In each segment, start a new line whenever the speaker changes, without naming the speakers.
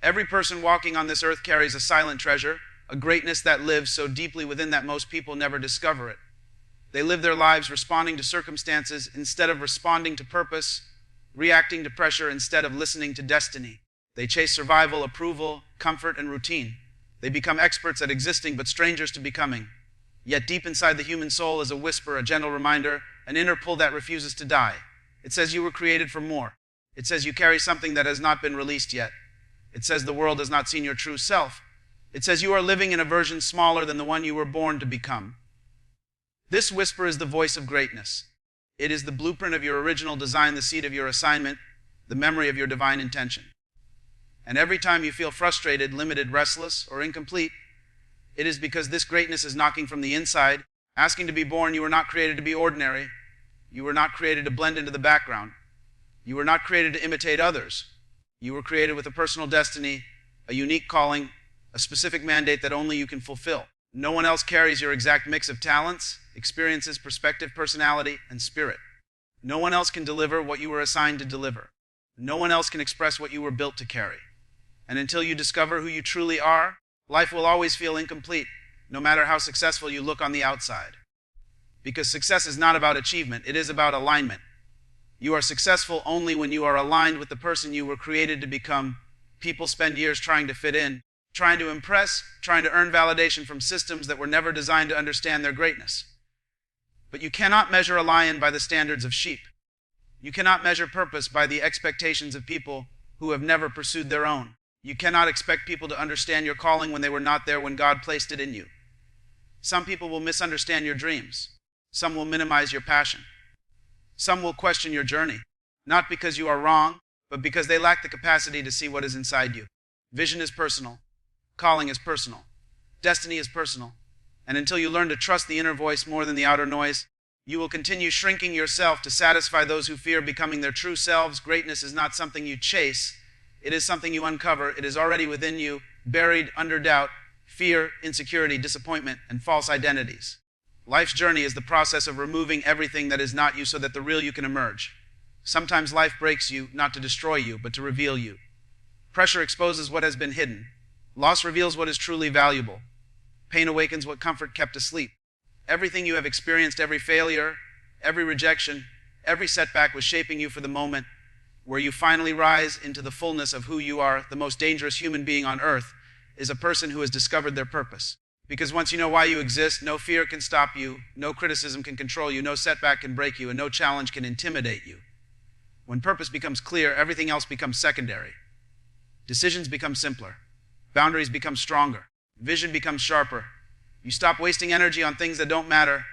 Every person walking on this earth carries a silent treasure, a greatness that lives so deeply within that most people never discover it. They live their lives responding to circumstances instead of responding to purpose, reacting to pressure instead of listening to destiny. They chase survival, approval, comfort, and routine. They become experts at existing but strangers to becoming. Yet deep inside the human soul is a whisper, a gentle reminder, an inner pull that refuses to die. It says you were created for more. It says you carry something that has not been released yet. It says the world has not seen your true self. It says you are living in a version smaller than the one you were born to become. This whisper is the voice of greatness. It is the blueprint of your original design, the seed of your assignment, the memory of your divine intention. And every time you feel frustrated, limited, restless, or incomplete, it is because this greatness is knocking from the inside, asking to be born. You were not created to be ordinary. You were not created to blend into the background. You were not created to imitate others. You were created with a personal destiny, a unique calling, a specific mandate that only you can fulfill. No one else carries your exact mix of talents, experiences, perspective, personality, and spirit. No one else can deliver what you were assigned to deliver. No one else can express what you were built to carry. And until you discover who you truly are, life will always feel incomplete, no matter how successful you look on the outside. Because success is not about achievement, it is about alignment. You are successful only when you are aligned with the person you were created to become. People spend years trying to fit in, trying to impress, trying to earn validation from systems that were never designed to understand their greatness. But you cannot measure a lion by the standards of sheep. You cannot measure purpose by the expectations of people who have never pursued their own. You cannot expect people to understand your calling when they were not there when God placed it in you. Some people will misunderstand your dreams. Some will minimize your passion. Some will question your journey, not because you are wrong, but because they lack the capacity to see what is inside you. Vision is personal. Calling is personal. Destiny is personal. And until you learn to trust the inner voice more than the outer noise, you will continue shrinking yourself to satisfy those who fear becoming their true selves. Greatness is not something you chase. It is something you uncover. It is already within you, buried under doubt, fear, insecurity, disappointment, and false identities. Life's journey is the process of removing everything that is not you so that the real you can emerge. Sometimes life breaks you, not to destroy you, but to reveal you. Pressure exposes what has been hidden. Loss reveals what is truly valuable. Pain awakens what comfort kept asleep. Everything you have experienced, every failure, every rejection, every setback was shaping you for the moment where you finally rise into the fullness of who you are. The most dangerous human being on earth is a person who has discovered their purpose. Because once you know why you exist, no fear can stop you, no criticism can control you, no setback can break you, and no challenge can intimidate you. When purpose becomes clear, everything else becomes secondary. Decisions become simpler. Boundaries become stronger. Vision becomes sharper. You stop wasting energy on things that don't matter.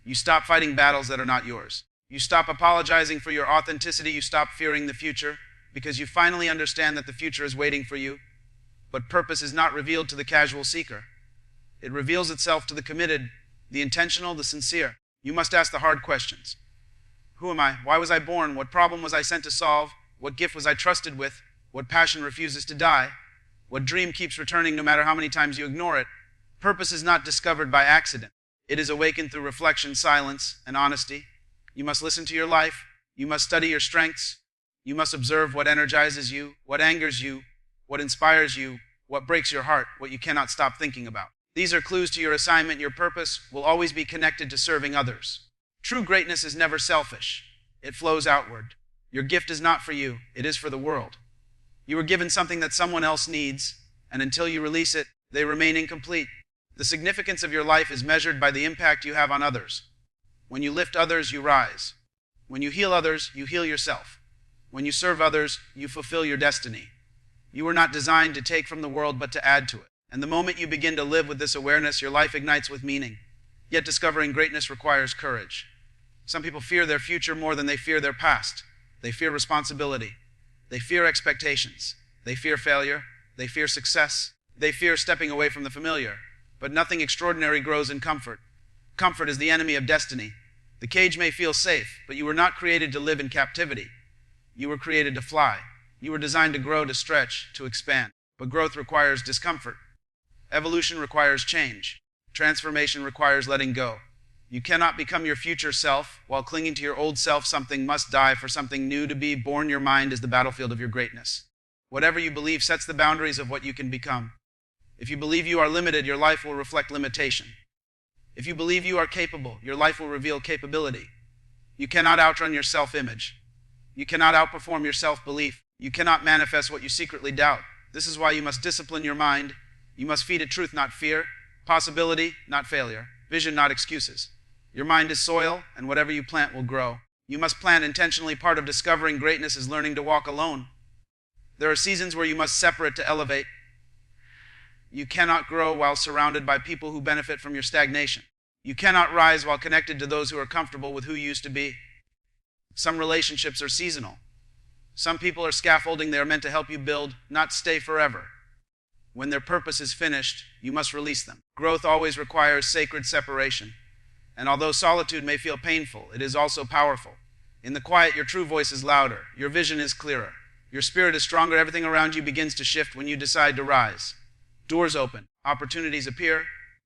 You stop fighting battles that are not yours. You stop apologizing for your authenticity. You stop fearing the future because you finally understand that the future is waiting for you. But purpose is not revealed to the casual seeker. It reveals itself to the committed, the intentional, the sincere. You must ask the hard questions. Who am I? Why was I born? What problem was I sent to solve? What gift was I trusted with? What passion refuses to die? What dream keeps returning no matter how many times you ignore it? Purpose is not discovered by accident. It is awakened through reflection, silence, and honesty. You must listen to your life. You must study your strengths. You must observe what energizes you, what angers you, what inspires you, what breaks your heart, what you cannot stop thinking about. These are clues to your assignment. Your purpose will always be connected to serving others. True greatness is never selfish. It flows outward. Your gift is not for you. It is for the world. You were given something that someone else needs, and until you release it, they remain incomplete. The significance of your life is measured by the impact you have on others. When you lift others, you rise. When you heal others, you heal yourself. When you serve others, you fulfill your destiny. You were not designed to take from the world, but to add to it. And the moment you begin to live with this awareness, your life ignites with meaning. Yet discovering greatness requires courage. Some people fear their future more than they fear their past. They fear responsibility. They fear expectations. They fear failure. They fear success. They fear stepping away from the familiar. But nothing extraordinary grows in comfort. Comfort is the enemy of destiny. The cage may feel safe, but you were not created to live in captivity. You were created to fly. You were designed to grow, to stretch, to expand. But growth requires discomfort. Evolution requires change. Transformation requires letting go. You cannot become your future self while clinging to your old self. Something must die for something new to be born. Your mind is the battlefield of your greatness. Whatever you believe sets the boundaries of what you can become. If you believe you are limited, your life will reflect limitation. If you believe you are capable, your life will reveal capability. You cannot outrun your self-image. You cannot outperform your self-belief. You cannot manifest what you secretly doubt. This is why you must discipline your mind. You must feed it truth, not fear. Possibility, not failure. Vision, not excuses. Your mind is soil, and whatever you plant will grow. You must plant intentionally. Part of discovering greatness is learning to walk alone. There are seasons where you must separate to elevate. You cannot grow while surrounded by people who benefit from your stagnation. You cannot rise while connected to those who are comfortable with who you used to be. Some relationships are seasonal. Some people are scaffolding. They are meant to help you build, not stay forever. When their purpose is finished, you must release them. Growth always requires sacred separation. And although solitude may feel painful, it is also powerful. In the quiet, your true voice is louder. Your vision is clearer. Your spirit is stronger. Everything around you begins to shift when you decide to rise. Doors open. Opportunities appear.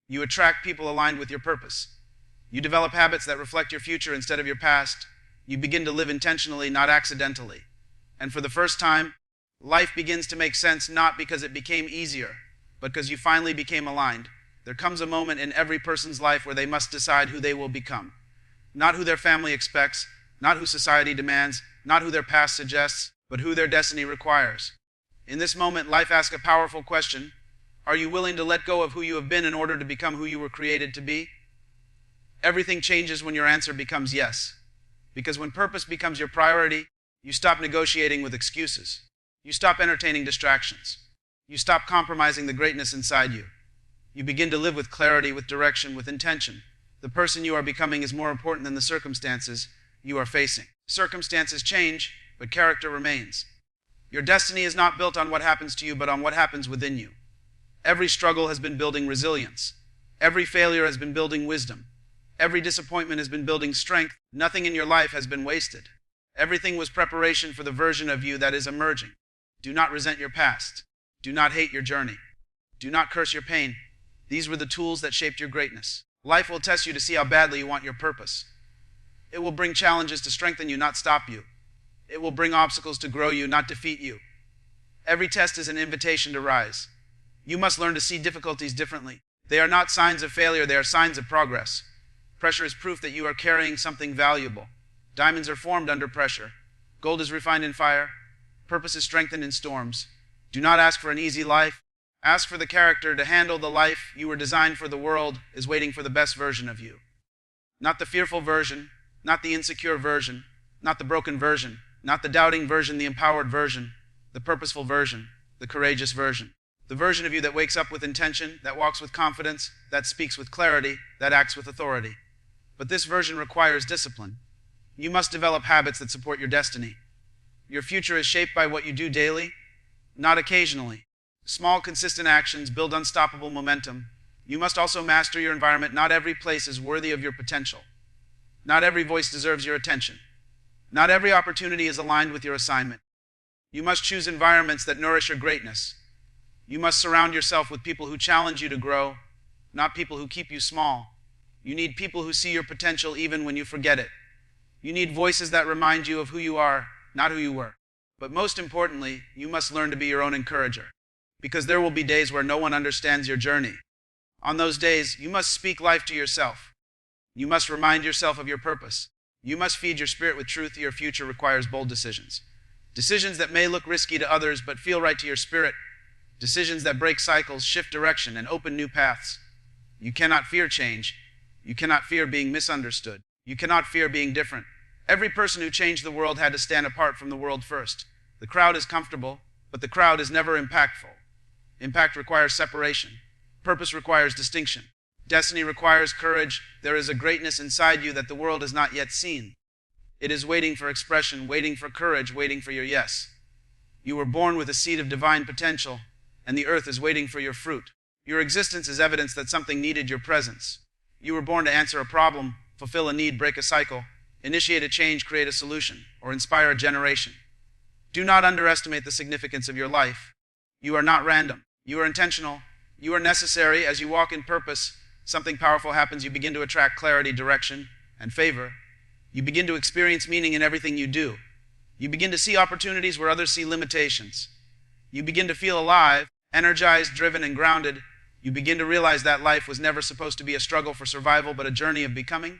You attract people aligned with your purpose. You develop habits that reflect your future instead of your past. You begin to live intentionally, not accidentally. And for the first time, life begins to make sense, not because it became easier, but because you finally became aligned. There comes a moment in every person's life where they must decide who they will become. Not who their family expects, not who society demands, not who their past suggests, but who their destiny requires. In this moment, life asks a powerful question. Are you willing to let go of who you have been in order to become who you were created to be? Everything changes when your answer becomes yes. Because when purpose becomes your priority, you stop negotiating with excuses. You stop entertaining distractions. You stop compromising the greatness inside you. You begin to live with clarity, with direction, with intention. The person you are becoming is more important than the circumstances you are facing. Circumstances change, but character remains. Your destiny is not built on what happens to you, but on what happens within you. Every struggle has been building resilience. Every failure has been building wisdom. Every disappointment has been building strength. Nothing in your life has been wasted. Everything was preparation for the version of you that is emerging. Do not resent your past. Do not hate your journey. Do not curse your pain. These were the tools that shaped your greatness. Life will test you to see how badly you want your purpose. It will bring challenges to strengthen you, not stop you. It will bring obstacles to grow you, not defeat you. Every test is an invitation to rise. You must learn to see difficulties differently. They are not signs of failure, they are signs of progress. Pressure is proof that you are carrying something valuable. Diamonds are formed under pressure. Gold is refined in fire. Purpose is strengthened in storms. Do not ask for an easy life. Ask for the character to handle the life you were designed for. The world is waiting for the best version of you. Not the fearful version, not the insecure version, not the broken version, not the doubting version, the empowered version, the purposeful version, the courageous version. The version of you that wakes up with intention, that walks with confidence, that speaks with clarity, that acts with authority. But this version requires discipline. You must develop habits that support your destiny. Your future is shaped by what you do daily, not occasionally. Small, consistent actions build unstoppable momentum. You must also master your environment. Not every place is worthy of your potential. Not every voice deserves your attention. Not every opportunity is aligned with your assignment. You must choose environments that nourish your greatness. You must surround yourself with people who challenge you to grow, not people who keep you small. You need people who see your potential even when you forget it. You need voices that remind you of who you are, not who you were. But most importantly, you must learn to be your own encourager. Because there will be days where no one understands your journey. On those days, you must speak life to yourself. You must remind yourself of your purpose. You must feed your spirit with truth. Your future requires bold decisions. Decisions that may look risky to others but feel right to your spirit. Decisions that break cycles, shift direction, and open new paths. You cannot fear change. You cannot fear being misunderstood. You cannot fear being different. Every person who changed the world had to stand apart from the world first. The crowd is comfortable, but the crowd is never impactful. Impact requires separation. Purpose requires distinction. Destiny requires courage. There is a greatness inside you that the world has not yet seen. It is waiting for expression, waiting for courage, waiting for your yes. You were born with a seed of divine potential, and the earth is waiting for your fruit. Your existence is evidence that something needed your presence. You were born to answer a problem, fulfill a need, break a cycle, initiate a change, create a solution, or inspire a generation. Do not underestimate the significance of your life. You are not random. You are intentional. You are necessary. As you walk in purpose, something powerful happens. You begin to attract clarity, direction, and favor. You begin to experience meaning in everything you do. You begin to see opportunities where others see limitations. You begin to feel alive, energized, driven, and grounded. You begin to realize that life was never supposed to be a struggle for survival, but a journey of becoming.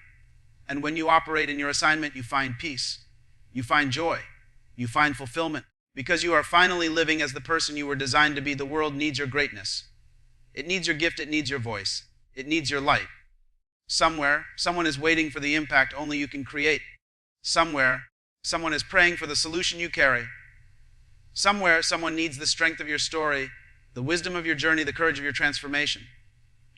And when you operate in your assignment, you find peace. You find joy. You find fulfillment. Because you are finally living as the person you were designed to be. The world needs your greatness. It needs your gift. It needs your voice. It needs your light. Somewhere, someone is waiting for the impact only you can create. Somewhere, someone is praying for the solution you carry. Somewhere, someone needs the strength of your story, the wisdom of your journey, the courage of your transformation.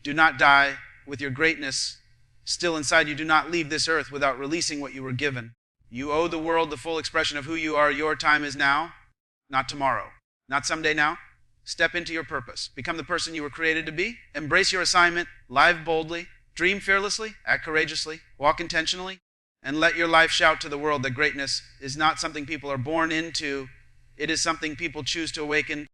Do not die with your greatness still inside you. Do not leave this earth without releasing what you were given. You owe the world the full expression of who you are. Your time is now, not tomorrow, not someday now. Step into your purpose. Become the person you were created to be. Embrace your assignment. Live boldly. Dream fearlessly. Act courageously. Walk intentionally. And let your life shout to the world that greatness is not something people are born into. It is something people choose to awaken.